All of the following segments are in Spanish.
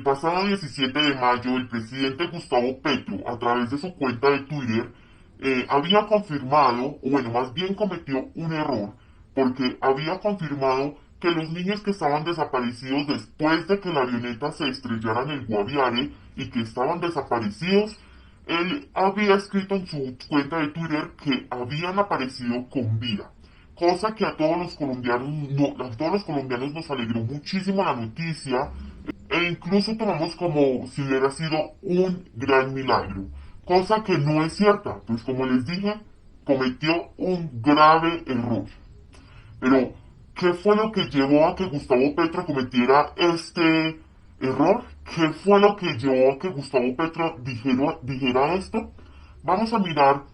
el pasado 17 de mayo, el presidente Gustavo Petro, a través de su cuenta de Twitter, había confirmado, o bueno, más bien cometió un error, porque había confirmado que los niños que estaban desaparecidos después de que la avioneta se estrellara en el Guaviare y que estaban desaparecidos, él había escrito en su cuenta de Twitter que habían aparecido con vida. Cosa que a todos los colombianos, no, a todos los colombianos nos alegró muchísimo la noticia e incluso tomamos como si hubiera sido un gran milagro. Cosa que no es cierta, pues como les dije, cometió un grave error. Pero, ¿qué fue lo que llevó a que Gustavo Petro cometiera este error? ¿Qué fue lo que llevó a que Gustavo Petro dijera esto? Vamos a mirar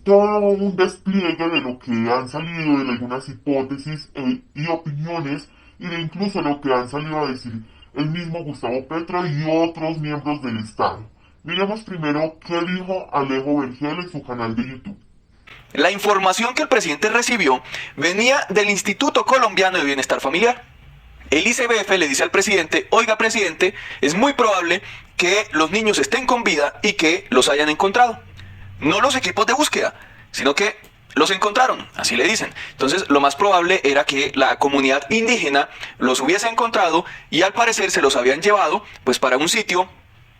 todo un despliegue de lo que han salido, de algunas hipótesis y opiniones, y de incluso lo que han salido a decir el mismo Gustavo Petro y otros miembros del Estado. Miremos primero qué dijo Alejo Vergel en su canal de YouTube. La información que el presidente recibió venía del Instituto Colombiano de Bienestar Familiar. El ICBF le dice al presidente: oiga, presidente, es muy probable que los niños estén con vida y que los hayan encontrado. No los equipos de búsqueda, sino que los encontraron, así le dicen. Entonces, lo más probable era que la comunidad indígena los hubiese encontrado y al parecer se los habían llevado pues para un sitio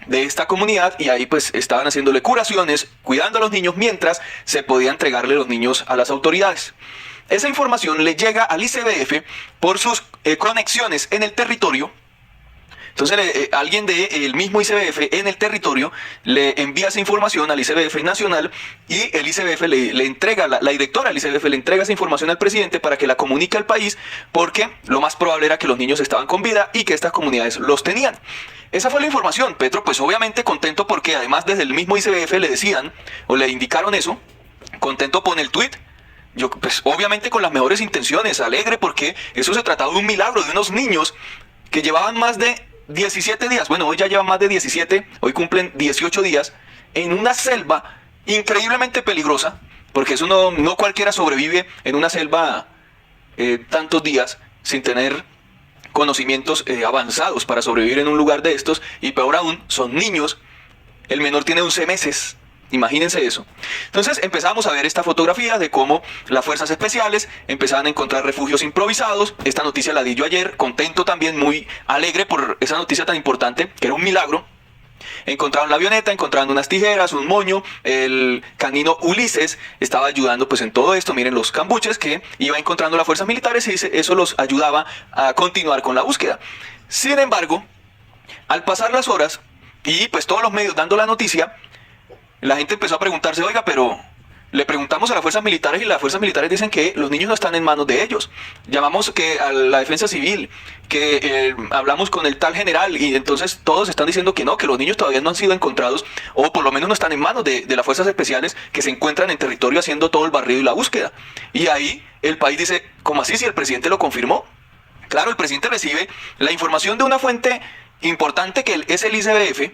de esta comunidad y ahí pues estaban haciéndole curaciones, cuidando a los niños mientras se podía entregarle los niños a las autoridades. Esa información le llega al ICBF por sus conexiones en el territorio. Entonces alguien del mismo ICBF en el territorio le envía esa información al ICBF nacional y el ICBF le entrega, la directora del ICBF le entrega esa información al presidente para que la comunique al país, porque lo más probable era que los niños estaban con vida y que estas comunidades los tenían. Esa fue la información. Petro pues obviamente contento porque además desde el mismo ICBF le decían o le indicaron eso, contento pone el tweet. Yo, pues obviamente con las mejores intenciones, alegre porque eso se trataba de un milagro, de unos niños que llevaban más de 17 días, bueno, hoy ya llevan más de 17, hoy cumplen 18 días, en una selva increíblemente peligrosa, porque eso no cualquiera sobrevive en una selva tantos días sin tener conocimientos avanzados para sobrevivir en un lugar de estos, y peor aún, son niños, el menor tiene 11 meses. Imagínense eso. Entonces empezamos a ver esta fotografía de cómo las fuerzas especiales empezaban a encontrar refugios improvisados. Esta noticia la di yo ayer, contento también, muy alegre por esa noticia tan importante, que era un milagro. Encontraron la avioneta, encontraron unas tijeras, un moño, el canino Ulises estaba ayudando pues en todo esto. Miren los cambuches que iba encontrando las fuerzas militares y eso los ayudaba a continuar con la búsqueda. Sin embargo, al pasar las horas y pues todos los medios dando la noticia, la gente empezó a preguntarse: oiga, pero le preguntamos a las fuerzas militares y las fuerzas militares dicen que los niños no están en manos de ellos. Llamamos que a la defensa civil, que hablamos con el tal general y entonces todos están diciendo que no, que los niños todavía no han sido encontrados o por lo menos no están en manos de las fuerzas especiales que se encuentran en territorio haciendo todo el barrido y la búsqueda. Y ahí el país dice: ¿cómo así si el presidente lo confirmó? Claro, el presidente recibe la información de una fuente importante que es el ICBF.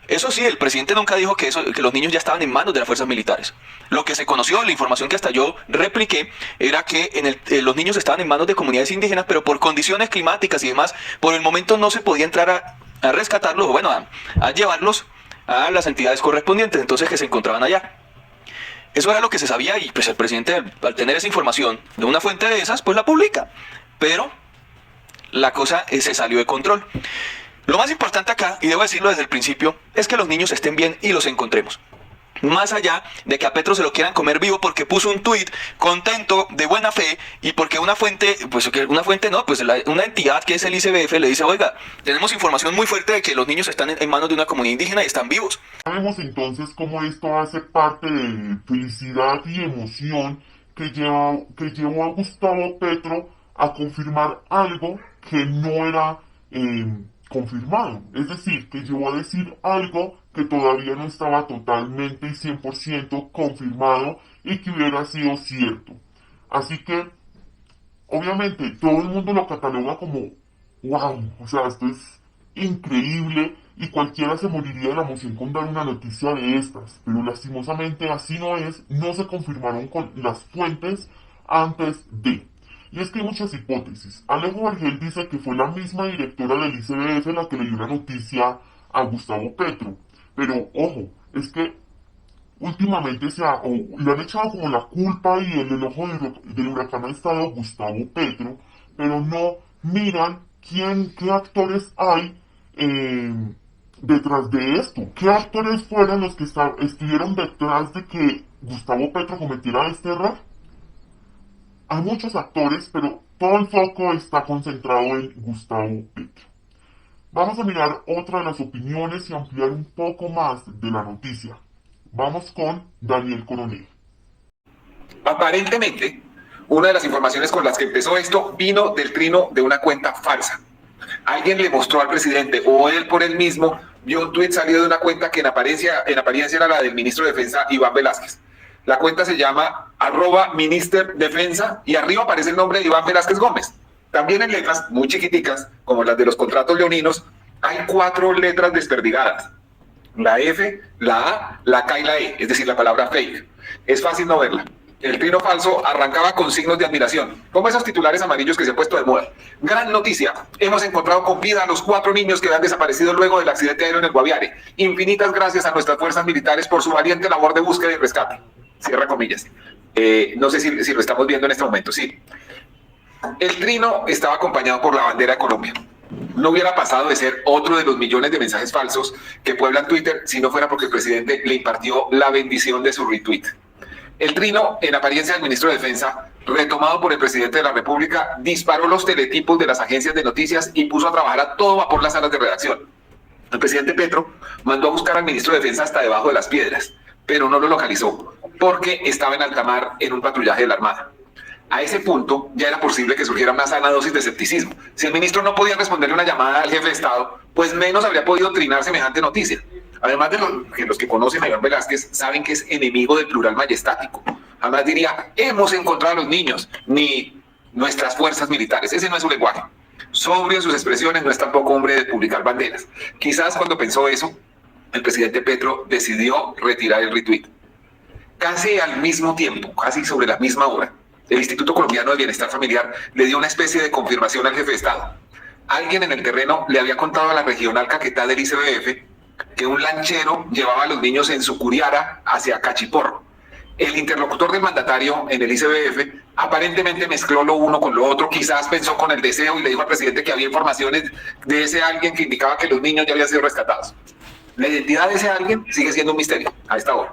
Eso sí, el presidente nunca dijo que los niños ya estaban en manos de las fuerzas militares. Lo que se conoció, la información que hasta yo repliqué, era que los niños estaban en manos de comunidades indígenas, pero por condiciones climáticas y demás, por el momento no se podía entrar a rescatarlos, o bueno, a llevarlos a las entidades correspondientes, entonces que se encontraban allá. Eso era lo que se sabía y pues el presidente al tener esa información de una fuente de esas, pues la publica. Pero la cosa se salió de control. Lo más importante acá, y debo decirlo desde el principio, es que los niños estén bien y los encontremos. Más allá de que a Petro se lo quieran comer vivo porque puso un tuit contento, de buena fe, y porque una fuente una entidad que es el ICBF le dice: oiga, tenemos información muy fuerte de que los niños están en manos de una comunidad indígena y están vivos. Sabemos entonces cómo esto hace parte de felicidad y emoción que llevó a Gustavo Petro a confirmar algo que no era confirmado. Es decir, que llevó a decir algo que todavía no estaba totalmente y 100% confirmado y que hubiera sido cierto. Así que, obviamente, todo el mundo lo cataloga como wow, o sea, esto es increíble y cualquiera se moriría de la emoción con dar una noticia de estas, pero lastimosamente así no es, no se confirmaron con las fuentes antes de. Y es que hay muchas hipótesis. Alejo Vergel dice que fue la misma directora del ICBF la que le dio la noticia a Gustavo Petro. Pero ojo, es que últimamente le han echado como la culpa y el ojo del huracán ha estado Gustavo Petro, pero no miran qué actores hay eh, detrás de esto. ¿Qué actores fueron los que estuvieron detrás de que Gustavo Petro cometiera este error? Hay muchos actores, pero todo el foco está concentrado en Gustavo Petro. Vamos a mirar otra de las opiniones y ampliar un poco más de la noticia. Vamos con Daniel Coronel. Aparentemente, una de las informaciones con las que empezó esto vino del trino de una cuenta falsa. Alguien le mostró al presidente, o él por él mismo, vio un tuit salido de una cuenta que en apariencia era la del ministro de Defensa, Iván Velásquez. La cuenta se llama @ministerdefensa y arriba aparece el nombre de Iván Velásquez Gómez. También en letras muy chiquiticas, como las de los contratos leoninos, hay 4 letras desperdigadas. La F, la A, la K y la E, es decir, la palabra fake. Es fácil no verla. El trino falso arrancaba con signos de admiración, como esos titulares amarillos que se han puesto de moda. Gran noticia, hemos encontrado con vida a los 4 niños que habían desaparecido luego del accidente aéreo en el Guaviare. Infinitas gracias a nuestras fuerzas militares por su valiente labor de búsqueda y rescate. Cierra comillas. No sé si lo estamos viendo en este momento, sí. El trino estaba acompañado por la bandera de Colombia. No hubiera pasado de ser otro de los millones de mensajes falsos que pueblan Twitter si no fuera porque el presidente le impartió la bendición de su retweet. El trino, en apariencia del ministro de Defensa, retomado por el presidente de la República, disparó los teletipos de las agencias de noticias y puso a trabajar a todo vapor las salas de redacción. El presidente Petro mandó a buscar al ministro de Defensa hasta debajo de las piedras, pero no lo localizó porque estaba en alta mar en un patrullaje de la Armada. A ese punto ya era posible que surgiera una sana dosis de escepticismo. Si el ministro no podía responderle una llamada al jefe de Estado, pues menos habría podido trinar semejante noticia. Además de que los que conocen a Iván Velásquez saben que es enemigo del plural majestático. Jamás diría, hemos encontrado a los niños, ni nuestras fuerzas militares. Ese no es su lenguaje. Sobrio en sus expresiones, no es tampoco hombre de publicar banderas. Quizás cuando pensó eso, el presidente Petro decidió retirar el retweet. Casi al mismo tiempo, casi sobre la misma hora, el Instituto Colombiano de Bienestar Familiar le dio una especie de confirmación al jefe de Estado. Alguien en el terreno le había contado a la regional Caquetá del ICBF que un lanchero llevaba a los niños en su curiara hacia Cachiporro. El interlocutor del mandatario en el ICBF aparentemente mezcló lo uno con lo otro, quizás pensó con el deseo y le dijo al presidente que había informaciones de ese alguien que indicaba que los niños ya habían sido rescatados. La identidad de ese alguien sigue siendo un misterio a esta hora.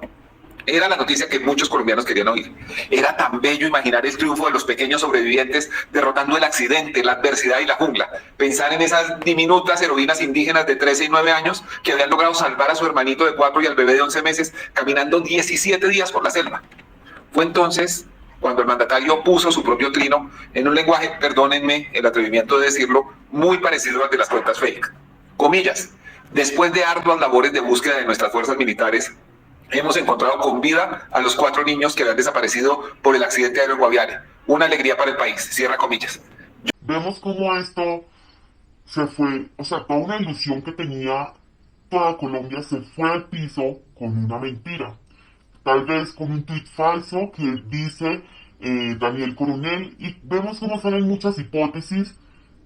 Era la noticia que muchos colombianos querían oír. Era tan bello imaginar el triunfo de los pequeños sobrevivientes derrotando el accidente, la adversidad y la jungla. Pensar en esas diminutas heroínas indígenas de 13 y 9 años que habían logrado salvar a su hermanito de 4 y al bebé de 11 meses caminando 17 días por la selva. Fue entonces cuando el mandatario puso su propio trino en un lenguaje, perdónenme el atrevimiento de decirlo, muy parecido al de las cuentas fake. Comillas, después de arduas labores de búsqueda de nuestras fuerzas militares, hemos encontrado con vida a los 4 niños que habían desaparecido por el accidente aéreo en Guaviare. Una alegría para el país. Cierra comillas. Vemos cómo esto se fue, o sea, toda una ilusión que tenía toda Colombia se fue al piso con una mentira. Tal vez con un tuit falso que dice Daniel Coronel, y vemos cómo salen muchas hipótesis,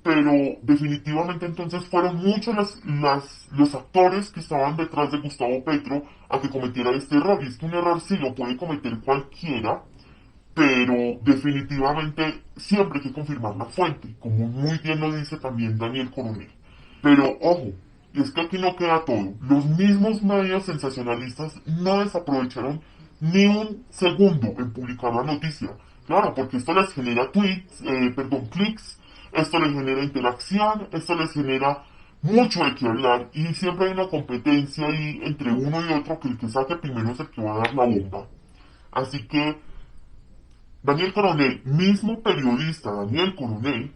pero definitivamente entonces fueron muchos los actores que estaban detrás de Gustavo Petro a que cometiera este error. Y es que un error sí lo puede cometer cualquiera, pero definitivamente siempre hay que confirmar la fuente, como muy bien lo dice también Daniel Coronel. Pero ojo, es que aquí no queda todo. Los mismos medios sensacionalistas no desaprovecharon ni un segundo en publicar la noticia. Claro, porque esto les genera clics, esto les genera interacción, esto les genera mucho de qué hablar y siempre hay una competencia ahí entre uno y otro que el que saque primero es el que va a dar la bomba. Así que Daniel Coronel, mismo periodista Daniel Coronel,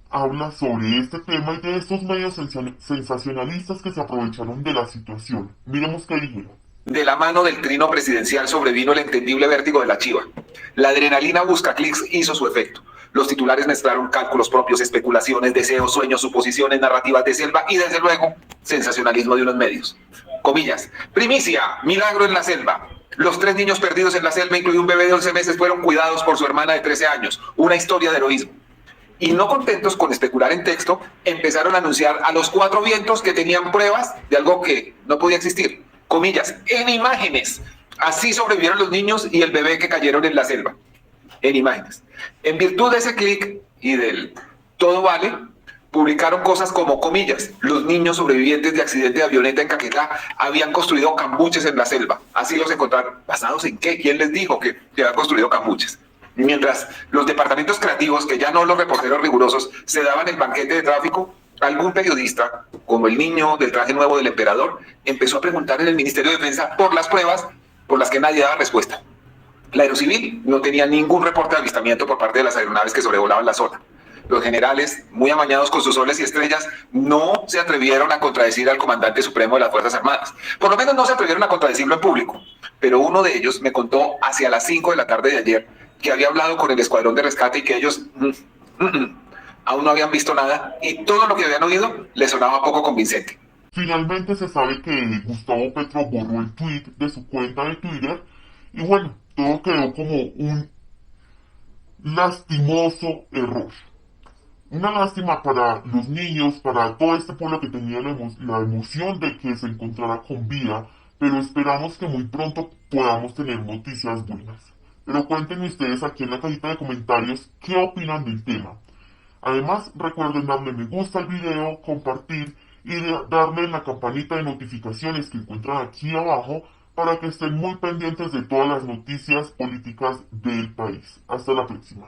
habla sobre este tema y de estos medios sensacionalistas que se aprovecharon de la situación. Miremos qué dijeron. De la mano del trino presidencial sobrevino el entendible vértigo de la chiva. La adrenalina busca clics hizo su efecto. Los titulares mezclaron cálculos propios, especulaciones, deseos, sueños, suposiciones, narrativas de selva y, desde luego, sensacionalismo de unos medios. Comillas. Primicia, milagro en la selva. Los 3 niños perdidos en la selva, incluido un bebé de 11 meses, fueron cuidados por su hermana de 13 años. Una historia de heroísmo. Y no contentos con especular en texto, empezaron a anunciar a los cuatro vientos que tenían pruebas de algo que no podía existir. Comillas, en imágenes. Así sobrevivieron los niños y el bebé que cayeron en la selva. En imágenes. En virtud de ese clic y del todo vale, publicaron cosas como, comillas, los niños sobrevivientes de accidente de avioneta en Caquetá habían construido cambuches en la selva. Así los encontraron. ¿Basados en qué? ¿Quién les dijo que habían construido cambuches? Mientras los departamentos creativos, que ya no los reporteros rigurosos, se daban el banquete de tráfico, algún periodista, como el niño del traje nuevo del emperador, empezó a preguntar en el Ministerio de Defensa por las pruebas por las que nadie daba respuesta. La Aerocivil no tenía ningún reporte de avistamiento por parte de las aeronaves que sobrevolaban la zona. Los generales, muy amañados con sus soles y estrellas, no se atrevieron a contradecir al comandante supremo de las Fuerzas Armadas. Por lo menos no se atrevieron a contradecirlo en público. Pero uno de ellos me contó hacia las 5 de la tarde de ayer que había hablado con el escuadrón de rescate y que ellos aún no habían visto nada y todo lo que habían oído les sonaba poco convincente. Finalmente se sabe que Gustavo Petro borró el tweet de su cuenta de Twitter y bueno, todo quedó como un lastimoso error. Una lástima para los niños, para todo este pueblo que tenía la emoción de que se encontrara con vida, pero esperamos que muy pronto podamos tener noticias buenas. Pero cuéntenme ustedes aquí en la cajita de comentarios qué opinan del tema. Además, recuerden darle me gusta al video, compartir y darle la campanita de notificaciones que encuentran aquí abajo para que estén muy pendientes de todas las noticias políticas del país. Hasta la próxima.